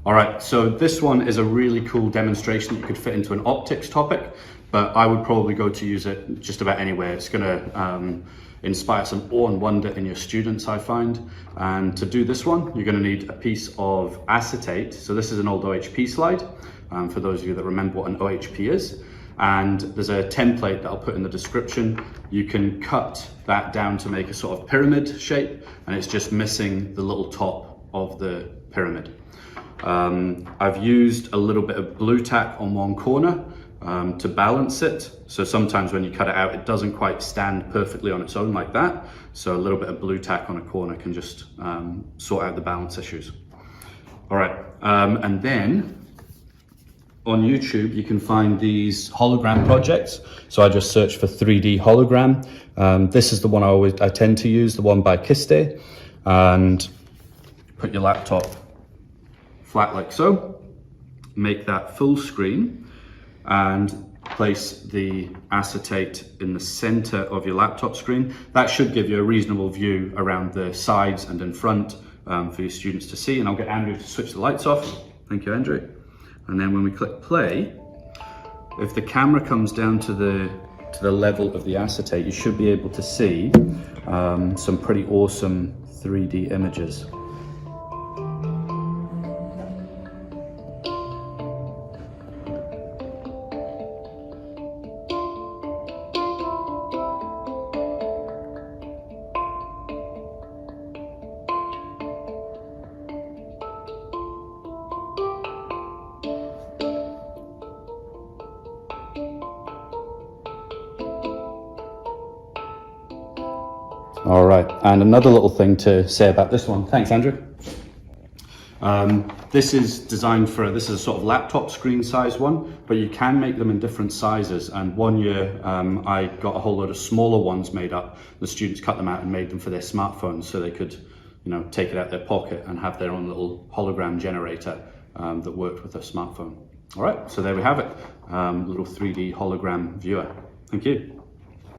All right, so this one is a really cool demonstration that you could fit into an optics topic, but I would probably go to use it just about anywhere. It's gonna inspire some awe and wonder in your students, I find. And to do this one, you're gonna need a piece of acetate. So this is an old OHP slide, for those of you that remember what an OHP is. And there's a template that I'll put in the description. You can cut that down to make a sort of pyramid shape, and it's just missing the little top of the pyramid. I've used a little bit of blue tack on one corner to balance it. So sometimes when you cut it out, it doesn't quite stand perfectly on its own like that. So a little bit of blue tack on a corner can just sort out the balance issues. All right, and then on YouTube, you can find these hologram projects. So I just searched for 3D hologram. This is the one I tend to use, the one by Kiste. And put your laptop flat like so, make that full screen, and place the acetate in the center of your laptop screen. That should give you a reasonable view around the sides and in front for your students to see. And I'll get Andrew to switch the lights off. Thank you, Andrew. And then when we click play, if the camera comes down to the level of the acetate, you should be able to see some pretty awesome 3D images. All right, and another little thing to say about this one. Thanks, Andrew. This is designed for, this is a sort of laptop screen size one, but you can make them in different sizes. And one year I got a whole load of smaller ones made up. The students cut them out and made them for their smartphones so they could, take it out their pocket and have their own little hologram generator that worked with their smartphone. All right, so there we have it, little 3D hologram viewer. Thank you.